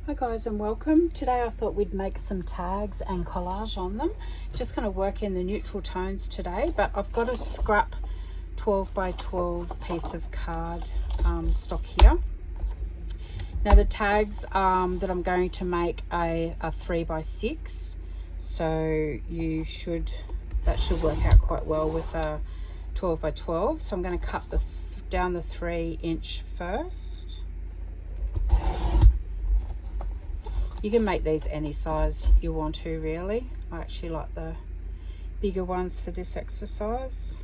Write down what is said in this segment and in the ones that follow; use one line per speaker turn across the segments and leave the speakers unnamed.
Hi guys and welcome. Today I thought we'd make some tags and collage on them. Just going to work in the neutral tones today, but I've got a scrap 12 by 12 piece of card stock here. Now the tags that I'm going to make are 3 by 6, so that should work out quite well with a 12 by 12. So I'm going to cut down the 3" first. You can make these any size you want to, really. I actually like the bigger ones for this exercise.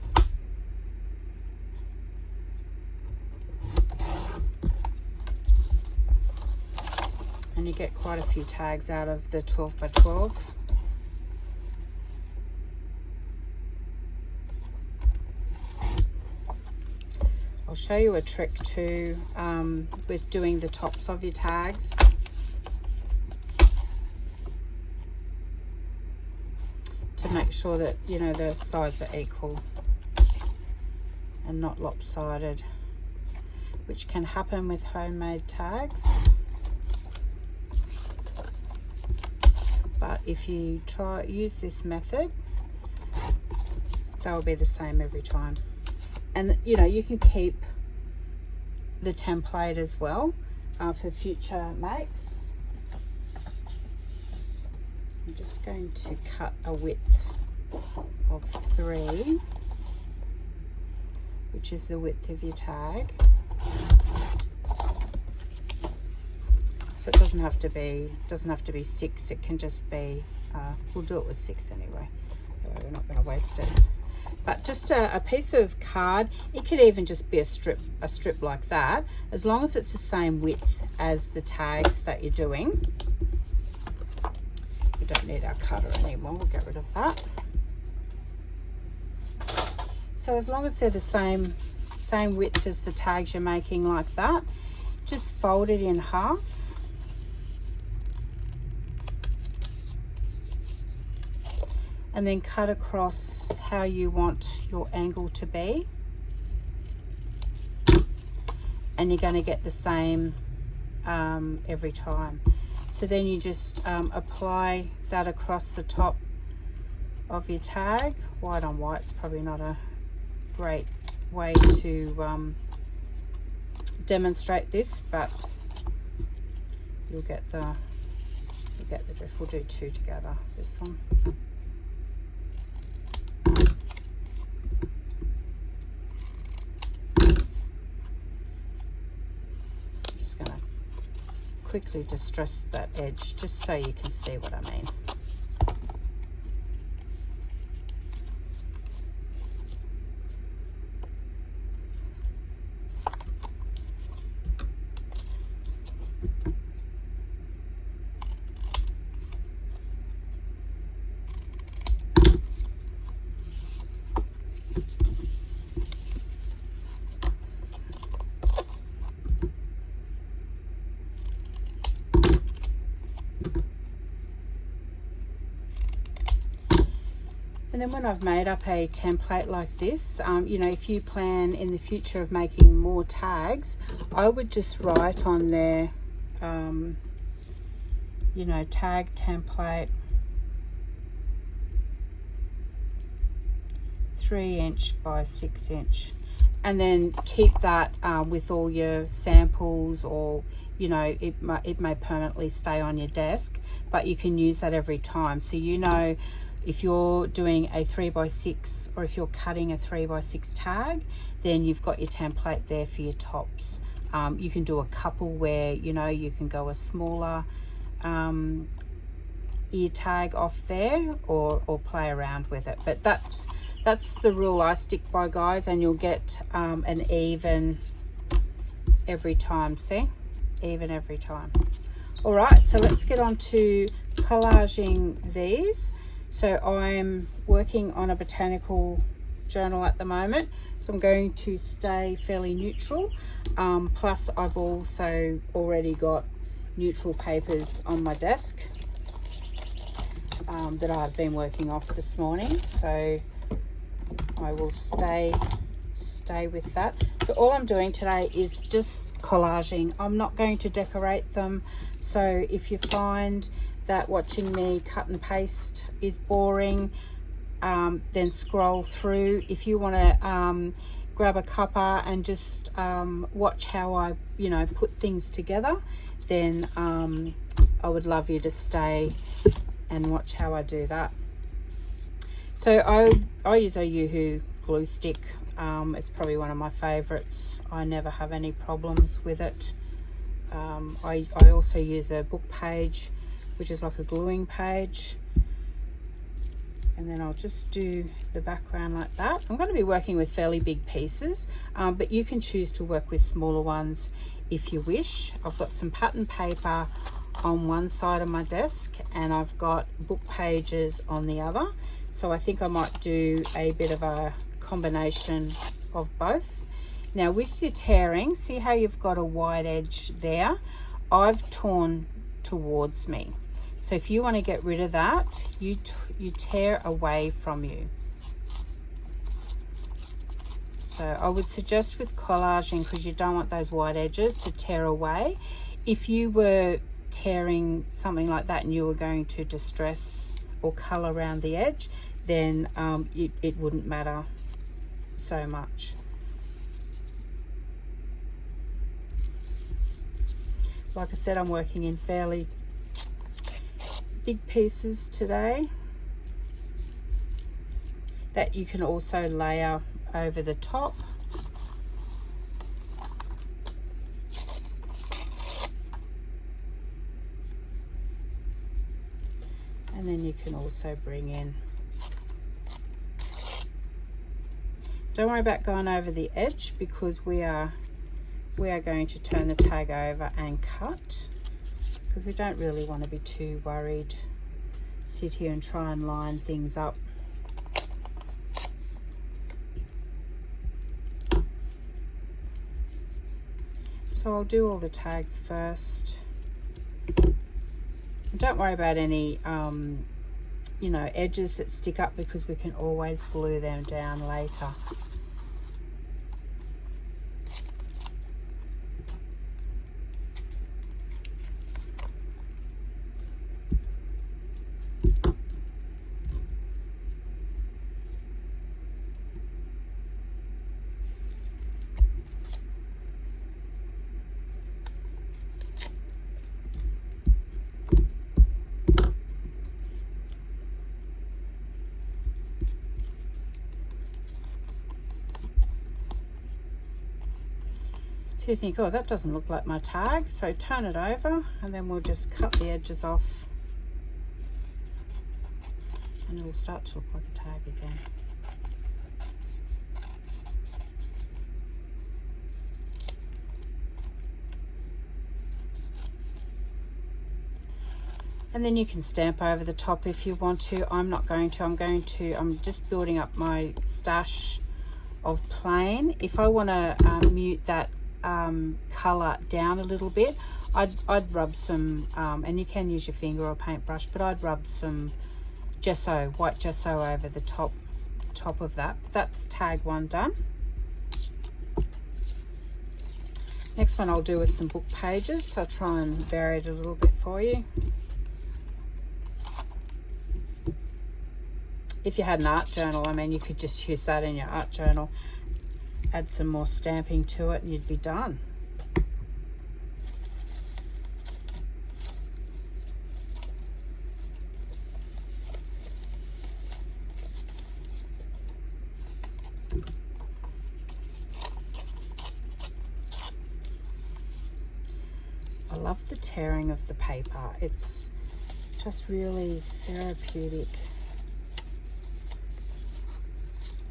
And you get quite a few tags out of the 12 by 12. I'll show you a trick too with doing the tops of your tags. To make sure that, you know, the sides are equal and not lopsided, which can happen with homemade tags. But if you use this method, they'll be the same every time. And you know, you can keep the template as well for future makes. I'm just going to cut a width of 3, which is the width of your tag. So it doesn't have to be 6. It can just be. We'll do it with 6 anyway. We're not going to waste it. But just a piece of card. It could even just be a strip like that, as long as it's the same width as the tags that you're doing. We don't need our cutter anymore, we'll get rid of that. So as long as they're the same width as the tags you're making, like that, just fold it in half. And then cut across how you want your angle to be. And you're going to get the same every time. So then you just apply that across the top of your tag. White on white's probably not a great way to demonstrate this, but you'll get the drift. We'll do 2 together, this one. Quickly distress that edge just so you can see what I mean. And then when I've made up a template like this, you know, if you plan in the future of making more tags, I would just write on there, you know, tag template 3" by 6", and then keep that with all your samples, or you know, it may permanently stay on your desk, but you can use that every time. So you know, if you're doing a 3 by 6, or if you're cutting a 3 by 6 tag, then you've got your template there for your tops. You can do a couple where, you know, you can go a smaller ear tag off there, or play around with it. But that's the rule I stick by, guys, and you'll get an even every time. See? Even every time. All right, so let's get on to collaging these. So I'm working on a botanical journal at the moment, so I'm going to stay fairly neutral. Plus I've also already got neutral papers on my desk that I've been working off this morning, so I will stay stay with that. So all I'm doing today is just collaging. I'm not going to decorate them. So if you find that watching me cut and paste is boring, then scroll through. If you want to grab a cuppa and just watch how I, you know, put things together, then I would love you to stay and watch how I do that. So I use a Yoo-hoo glue stick. It's probably one of my favorites. I never have any problems with it. I also use a book page, which is like a gluing page. And then I'll just do the background like that. I'm going to be working with fairly big pieces, but you can choose to work with smaller ones if you wish. I've got some pattern paper on one side of my desk and I've got book pages on the other. So I think I might do a bit of a combination of both. Now with your tearing, see how you've got a wide edge there? I've torn towards me. So if you want to get rid of that, you tear away from you. So I would suggest with collaging, because you don't want those wide edges to tear away. If you were tearing something like that and you were going to distress or colour around the edge, then it wouldn't matter so much. Like I said, I'm working in fairly big pieces today that you can also layer over the top. And then you can also bring in, don't worry about going over the edge, because we are going to turn the tag over and cut, because we don't really want to be too worried. Sit here and try and line things up. So I'll do all the tags first. Don't worry about any you know, edges that stick up, because we can always glue them down later. So you think, oh, that doesn't look like my tag, so turn it over and then we'll just cut the edges off and it'll start to look like a tag again. And then you can stamp over the top if you want to. I'm not going to. I'm just building up my stash of plain. If I want to mute that colour down a little bit, I'd rub some, and you can use your finger or paintbrush, but I'd rub some gesso, white gesso over the top of that. That's tag one done. Next one I'll do is some book pages, so I'll try and vary it a little bit for you. If you had an art journal, I mean, you could just use that in your art journal, add some more stamping to it and you'd be done. I love the tearing of the paper. It's just really therapeutic.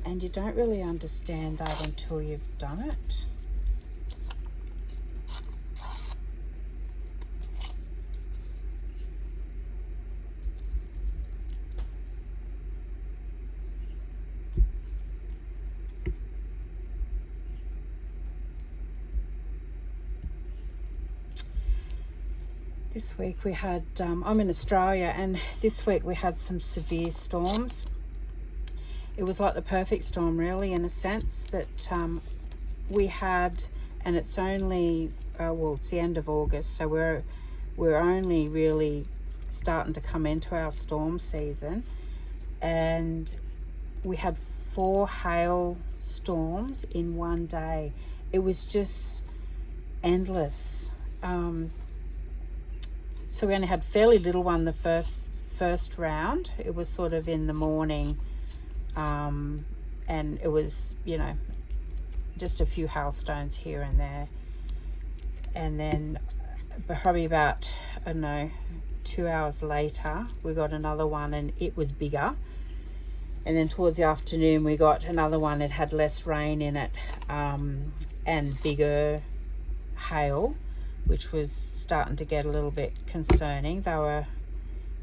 And you don't really understand that until you've done it. This week we had, I'm in Australia, and this week we had some severe storms. it was like the perfect storm, really, in a sense that we had, and it's only well, it's the end of August, so we're only really starting to come into our storm season, and we had 4 hail storms in one day. It was just endless. So we only had fairly little one the first round. It was sort of in the morning, and it was, you know, just a few hailstones here and there. And then probably about, I don't know, 2 hours later, we got another one, and it was bigger. And then towards the afternoon, we got another one that had less rain in it, and bigger hail, which was starting to get a little bit concerning. They were,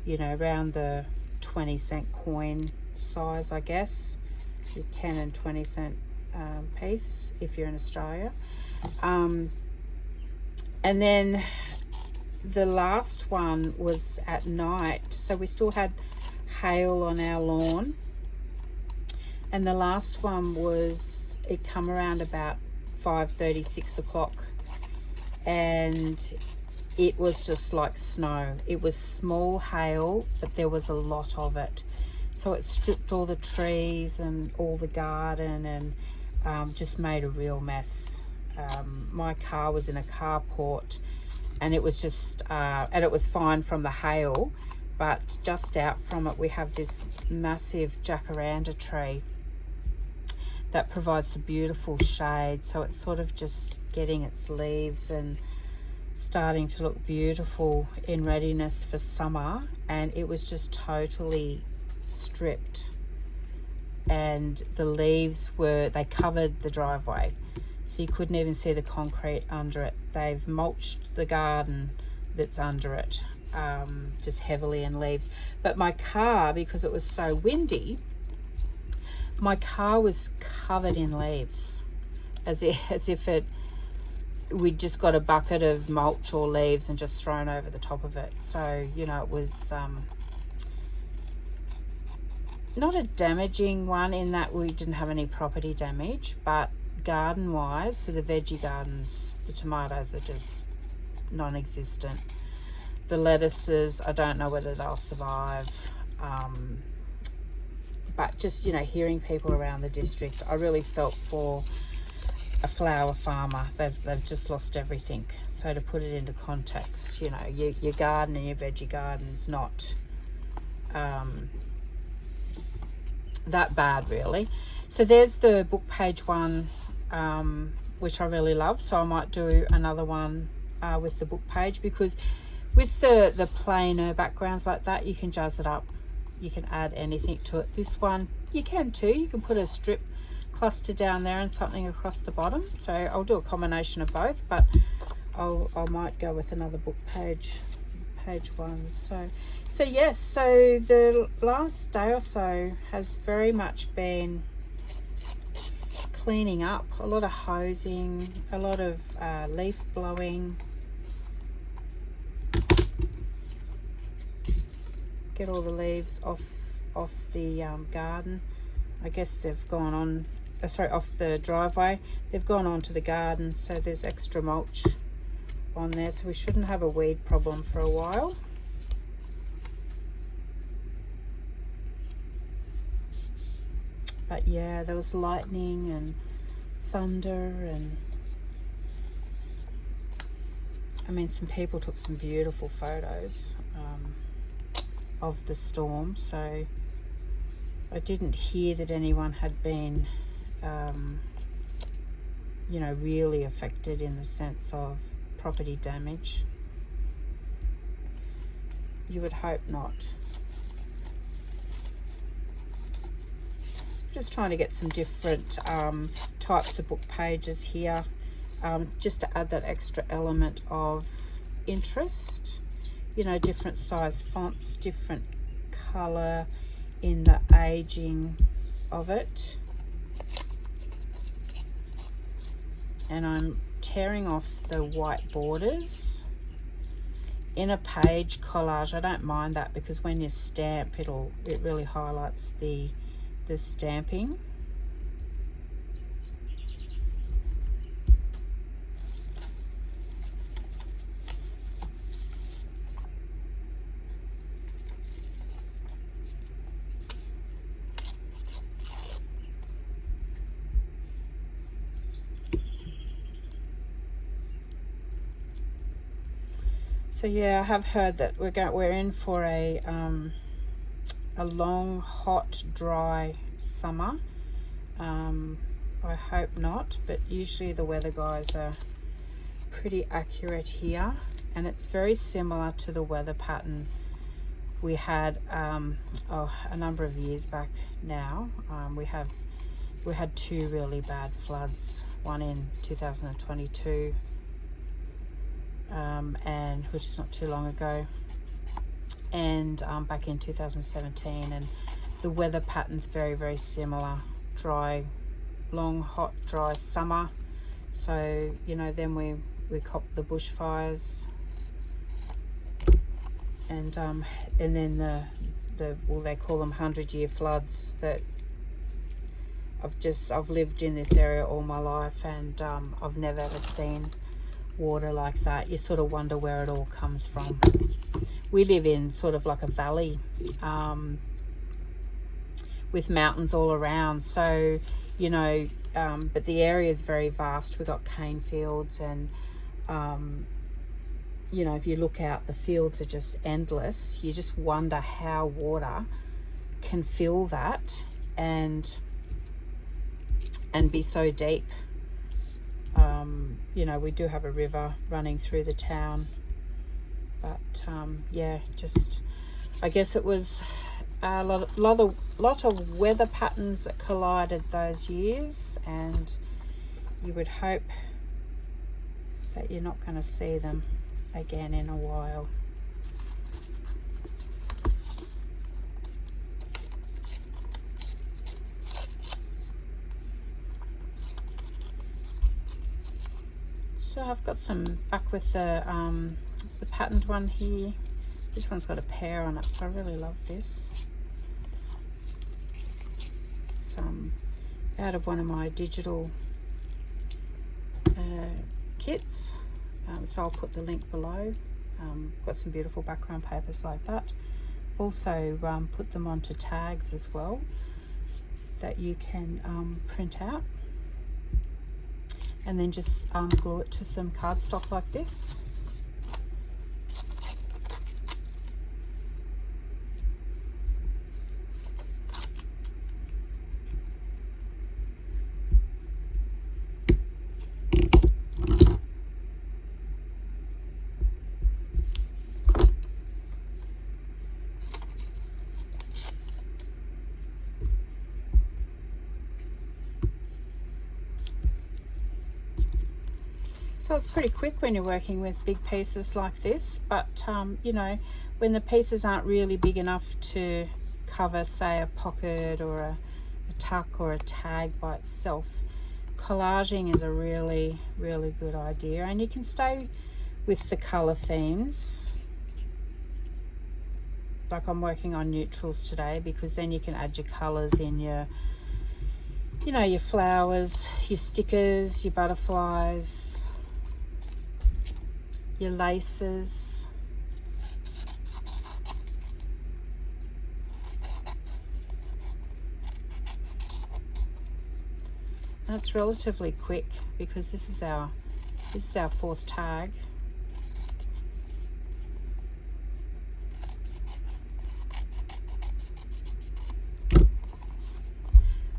you know, around the 20-cent coin size, I guess, the 10 and 20-cent piece if you're in Australia. And then the last one was at night, so we still had hail on our lawn. And the last one was, it come around about 5:30, 6 o'clock, and it was just like snow. It was small hail, but there was a lot of it. So it stripped all the trees and all the garden, and just made a real mess. My car was in a carport, and it was just, and it was fine from the hail, but just out from it, we have this massive jacaranda tree that provides a beautiful shade. So it's sort of just getting its leaves and starting to look beautiful in readiness for summer, and it was just totally stripped, and the leaves they covered the driveway, so you couldn't even see the concrete under it. They've mulched the garden that's under it, just heavily in leaves. But my car, because it was so windy, my car was covered in leaves, as if we'd just got a bucket of mulch or leaves and just thrown over the top of it. So, you know, it was not a damaging one in that we didn't have any property damage, but garden wise, so the veggie gardens, the tomatoes are just non-existent. The lettuces, I don't know whether they'll survive. But just, you know, hearing people around the district, I really felt for a flower farmer. They've just lost everything. So to put it into context, you know, your garden and your veggie garden's not that bad, really. So there's the book page one, which I really love. So I might do another one with the book page, because with the plainer backgrounds like that, you can jazz it up. You can add anything to it. This one, you can too. You can put a strip cluster down there and something across the bottom. So I'll do a combination of both, but I might go with another book page one. So yes, so the last day or so has very much been cleaning up, a lot of hosing, a lot of leaf blowing. Get all the leaves off the garden. I guess they've gone on, off the driveway. They've gone on to the garden, so there's extra mulch on there, so we shouldn't have a weed problem for a while. But yeah, there was lightning and thunder, and I mean, some people took some beautiful photos of the storm. So I didn't hear that anyone had been you know, really affected in the sense of property damage. You would hope not. Just trying to get some different types of book pages here, just to add that extra element of interest. You know, different size fonts, different color in the aging of it. And I'm tearing off the white borders. In a page collage, I don't mind that, because when you stamp, it really highlights the the stamping. So yeah, I have heard that we're in for a long, hot, dry summer. I hope not, but usually the weather guys are pretty accurate here, and it's very similar to the weather pattern we had a number of years back now. We had 2 really bad floods, one in 2022, and which is not too long ago, and back in 2017, and the weather pattern's very, very similar. Dry, long, hot, dry summer. So, you know, then we copped the bushfires, and then the well, they call them 100-year floods. That I've lived in this area all my life, and I've never ever seen water like that. You sort of wonder where it all comes from. We live in sort of like a valley, with mountains all around, so you know, but the area is very vast. We've got cane fields, and you know, if you look out, the fields are just endless. You just wonder how water can fill that and be so deep. You know, we do have a river running through the town, but yeah, just I guess it was a lot of weather patterns that collided those years, and you would hope that you're not going to see them again in a while. So I've got some back with the patterned one here. This one's got a pear on it, so I really love this. It's out of one of my digital kits, so I'll put the link below. Got some beautiful background papers like that. Also put them onto tags as well that you can print out, and then just glue it to some cardstock like this. So it's pretty quick when you're working with big pieces like this, but you know, when the pieces aren't really big enough to cover, say, a pocket or a tuck or a tag by itself, collaging is a really, really good idea. And you can stay with the color themes. Like I'm working on neutrals today, because then you can add your colors in your, you know, your flowers, your stickers, your butterflies, your laces. And it's relatively quick because this is our 4th tag.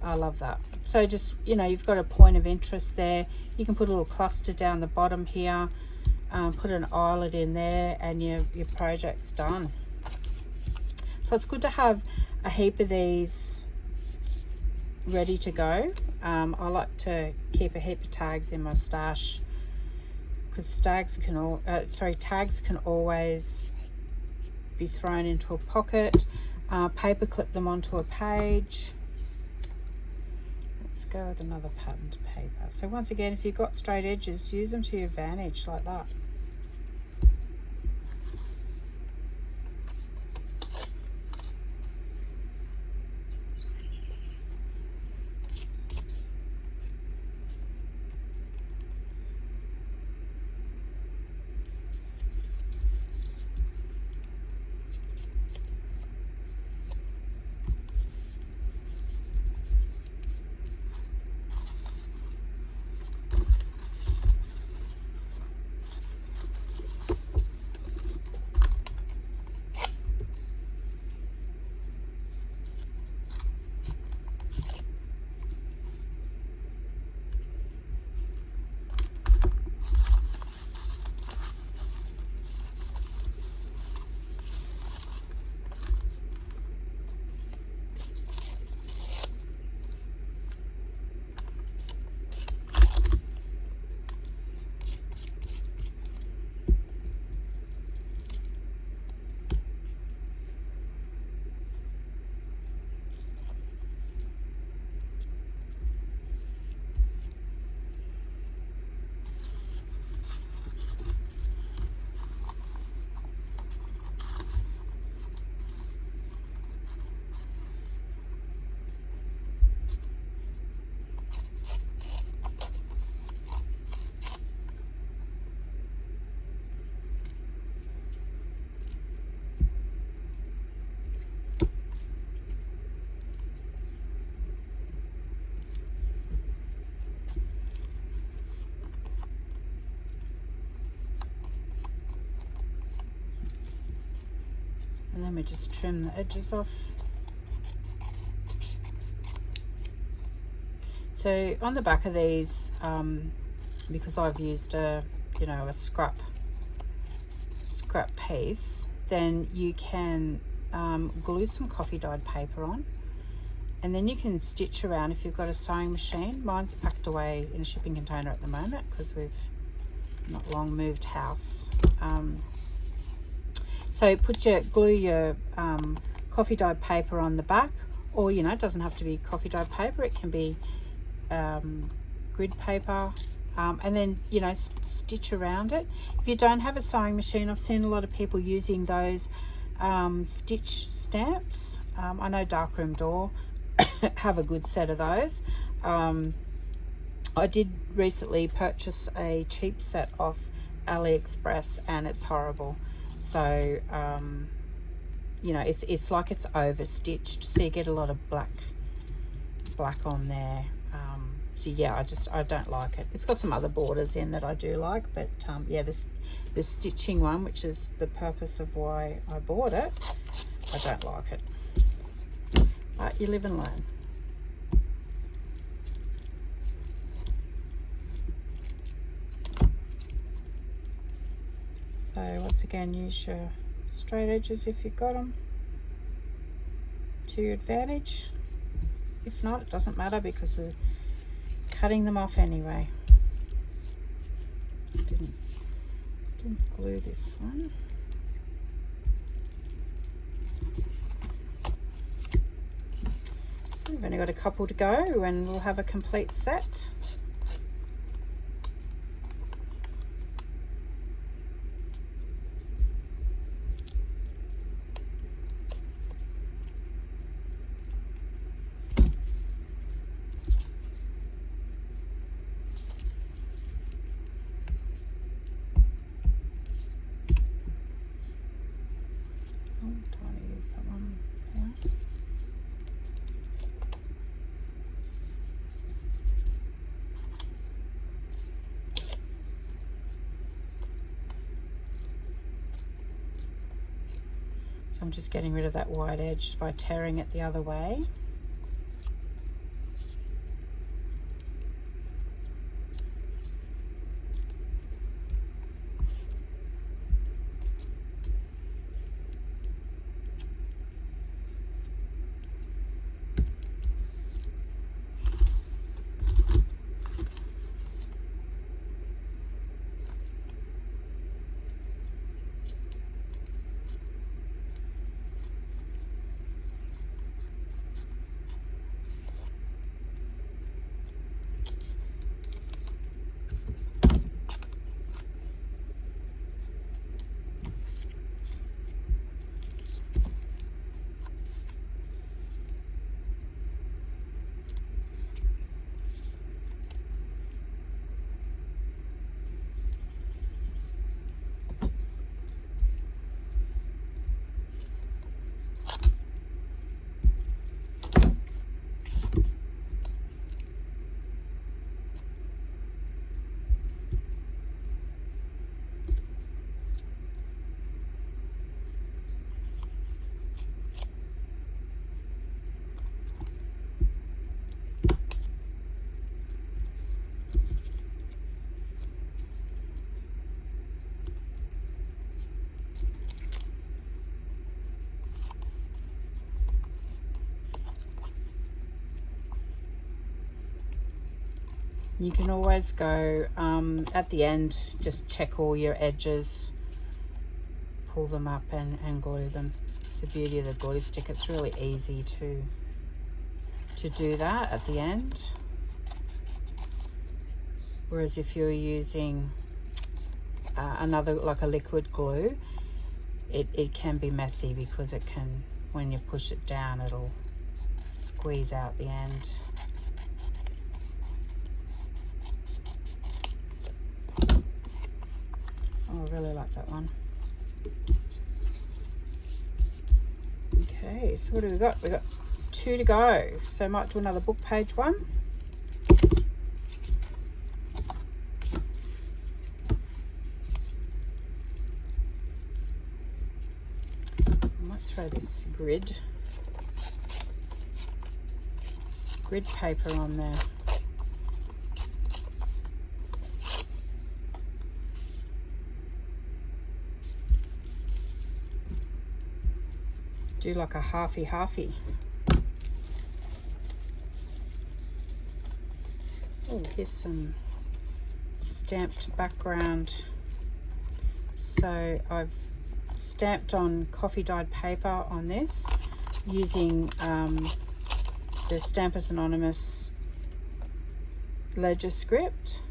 I love that. So just, you know, you've got a point of interest there. You can put a little cluster down the bottom here. Put an eyelet in there, and your project's done. So it's good to have a heap of these ready to go. I like to keep a heap of tags in my stash, because tags can always be thrown into a pocket. Paper clip them onto a page. Let's go with another patterned paper. So once again, if you've got straight edges, use them to your advantage like that. And then we just trim the edges off. So on the back of these, because I've used a scrap piece, then you can glue some coffee dyed paper on, and then you can stitch around if you've got a sewing machine. Mine's packed away in a shipping container at the moment because we've not long moved house. So glue your coffee dyed paper on the back, or it doesn't have to be coffee dyed paper, it can be grid paper, and then stitch around it. If you don't have a sewing machine, I've seen a lot of people using those stitch stamps. I know Darkroom Door have a good set of those. I did recently purchase a cheap set off AliExpress, and it's horrible. So it's like it's over stitched, so you get a lot of black on there. So yeah, I don't like it. It's got some other borders in that I do like, but yeah, this stitching one, which is the purpose of why I bought it, I don't like it. But you live and learn. So once again, use your straight edges if you've got them to your advantage. If not, it doesn't matter because we're cutting them off anyway. Didn't glue this one. So we've only got a couple to go and we'll have a complete set. I'm just getting rid of that wide edge by tearing it the other way. You can always go at the end, just check all your edges, pull them up and glue them. It's the beauty of the glue stick. It's really easy to do that at the end. Whereas if you're using another, like a liquid glue, it can be messy because it can, when you push it down, it'll squeeze out the end. Oh, I really like that one. Okay, so what do we got? We got 2 to go. So I might do another book page one. throw this grid paper on there. Do like a halfy. Oh, here's some stamped background. So I've stamped on coffee dyed paper on this using the Stampers Anonymous ledger script.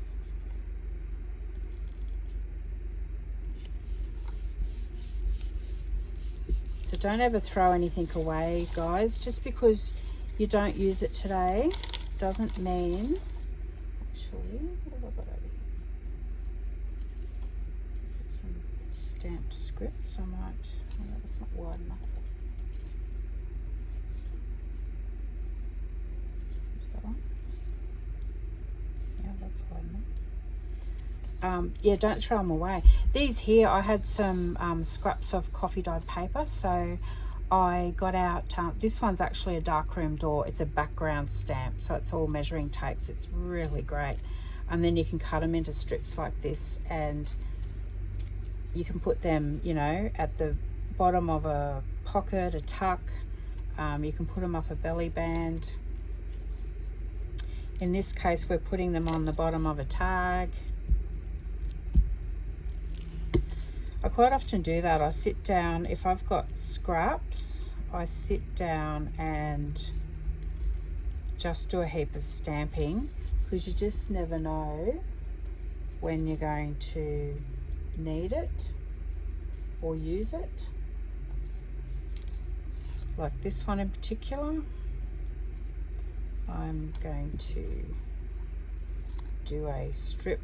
So don't ever throw anything away, guys. Just because you don't use it today doesn't mean, actually, what have I got over here? Some stamped scripts. I might, oh, that's not wide enough. Is that one? Yeah, that's wide enough. Yeah, don't throw them away. These here, I had some scraps of coffee dyed paper, so I got out, this one's actually a darkroom door. It's a background stamp, so it's all measuring tapes. It's really great. And then you can cut them into strips like this, and you can put them, you know, at the bottom of a pocket, a tuck. You can put them up a belly band. In this case, we're putting them on the bottom of a tag. I quite often do that. I sit down, if I've got scraps, I sit down and just do a heap of stamping, because you just never know when you're going to need it or use it. Like this one in particular, I'm going to do a strip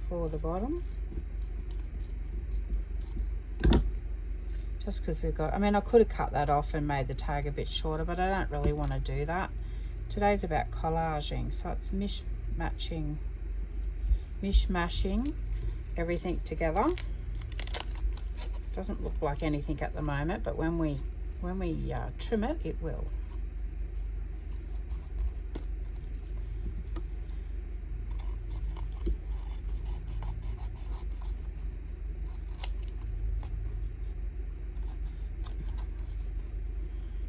for the bottom. Just because we've got, I mean, I could have cut that off and made the tag a bit shorter, but I don't really want to do that. Today's about collaging, so it's mishmashing everything together. Doesn't look like anything at the moment, but when we trim it, it will.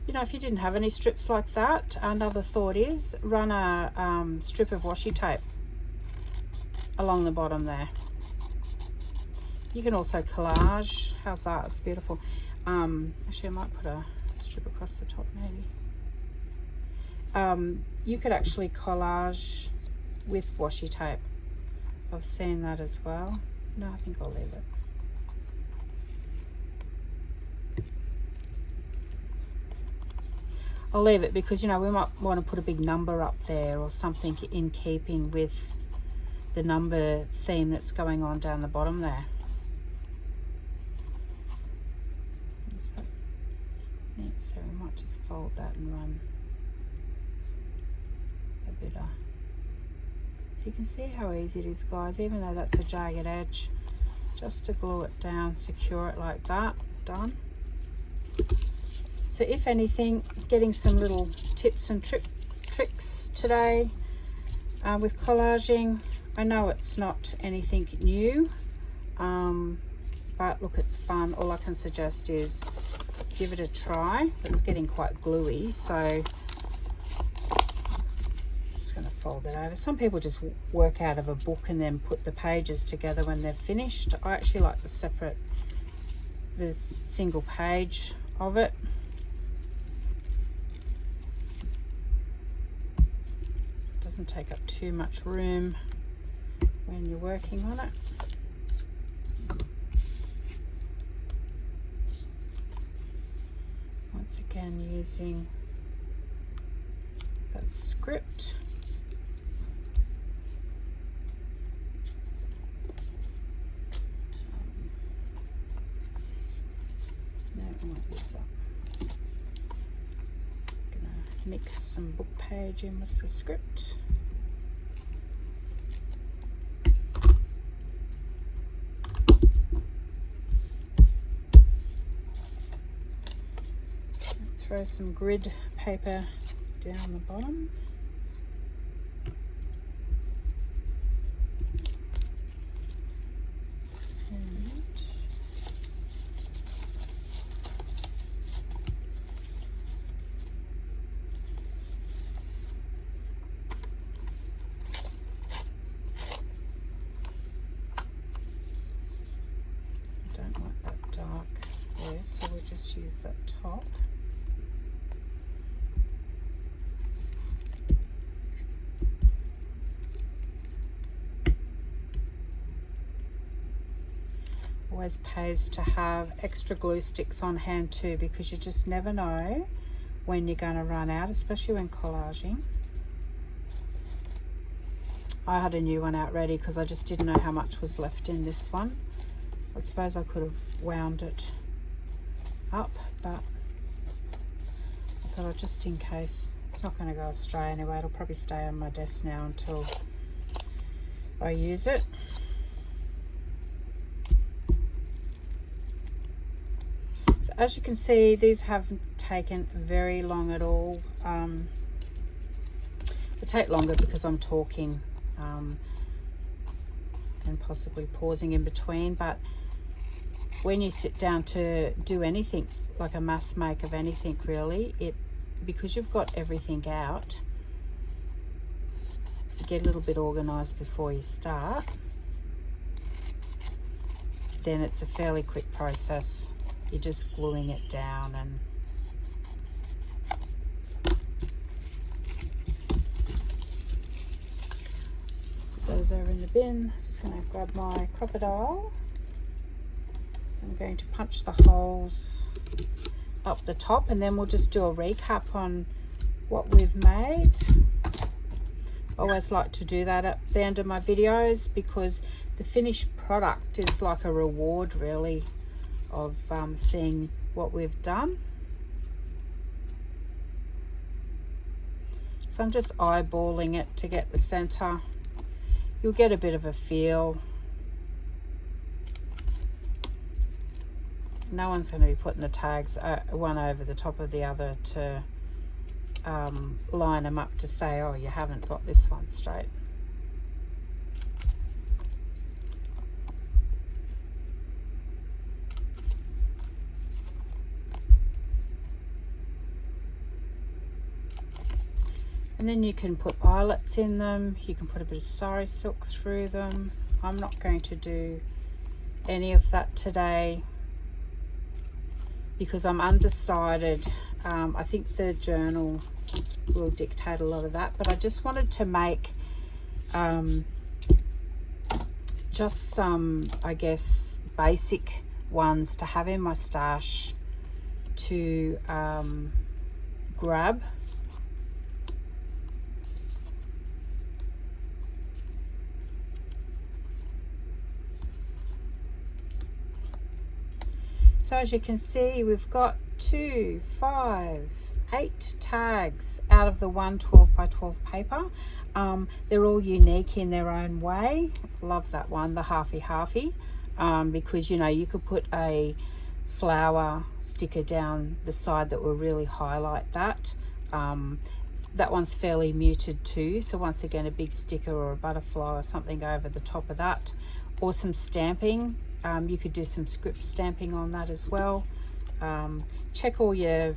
You know, if you didn't have any strips like that, another thought is run a strip of washi tape along the bottom there. You can also collage. How's that? It's beautiful. Actually, I might put a strip across the top maybe. You could actually collage with washi tape. I've seen that as well. No, I think I'll leave it. I'll leave it because, you know, we might want to put a big number up there or something in keeping with the number theme that's going on down the bottom there. So we might just fold that and run a bit of, so you can see how easy it is, guys, even though that's a jagged edge, just to glue it down, secure it like that, done. So if anything, getting some little tips and tricks today with collaging. I know it's not anything new, but look, it's fun. All I can suggest is give it a try. It's getting quite gluey, so I'm just going to fold it over. Some people just work out of a book and then put the pages together when they're finished. I actually like the single page of it. Doesn't take up too much room when you're working on it. Once again, using that script. No, I want this up. Gonna mix some book page in with the script. throw some grid paper down the bottom. So we'll just use that top. Always pays to have extra glue sticks on hand too, because you just never know when you're going to run out, especially when collaging. I had a new one out ready because I just didn't know how much was left in this one. I suppose I could have wound it up, but I thought just in case. It's not going to go astray anyway. It'll probably stay on my desk now until I use it. So as you can see, these haven't taken very long at all. They take longer because I'm talking and possibly pausing in between, but when you sit down to do anything, like a mass make of anything really, because you've got everything out, you get a little bit organized before you start, then it's a fairly quick process. You're just gluing it down and put those over in the bin. Just going to grab my crocodile. I'm going to punch the holes up the top, and then we'll just do a recap on what we've made. I always like to do that at the end of my videos, because the finished product is like a reward really of seeing what we've done. So I'm just eyeballing it to get the center. You'll get a bit of a feel. No one's going to be putting the tags one over the top of the other to line them up to say, oh, you haven't got this one straight. And then you can put eyelets in them. You can put a bit of sari silk through them. I'm not going to do any of that today because I'm undecided. I think the journal will dictate a lot of that, but I just wanted to make just some, I guess, basic ones to have in my stash to grab. So as you can see, we've got 2, 5, 8 tags out of the 1 12 by 12 paper. They're all unique in their own way. Love that one, the halfy, because you know, you could put a flower sticker down the side that will really highlight that. That one's fairly muted too, so once again, a big sticker or a butterfly or something over the top of that, or some stamping. You could do some script stamping on that as well. Check all your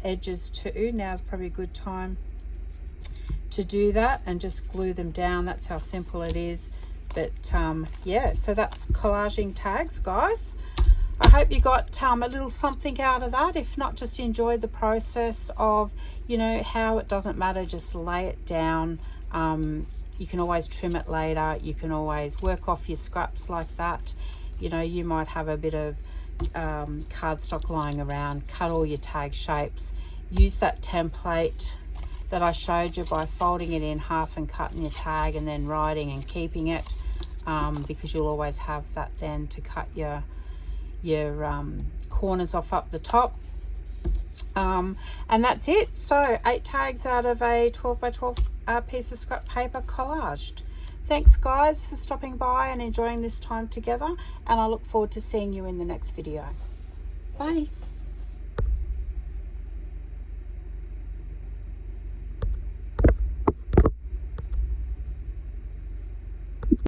edges too. Now's probably a good time to do that and just glue them down. That's how simple it is. But yeah, so that's collaging tags, guys. I hope you got a little something out of that. If not, just enjoy the process of, you know, how it doesn't matter, just lay it down. You can always trim it later. You can always work off your scraps like that. You know, you might have a bit of cardstock lying around, cut all your tag shapes, use that template that I showed you by folding it in half and cutting your tag and then writing and keeping it, because you'll always have that then to cut your corners off up the top. And that's it. So 8 tags out of a 12 by 12 piece of scrap paper collaged. Thanks guys for stopping by and enjoying this time together, and I look forward to seeing you in the next video. Bye.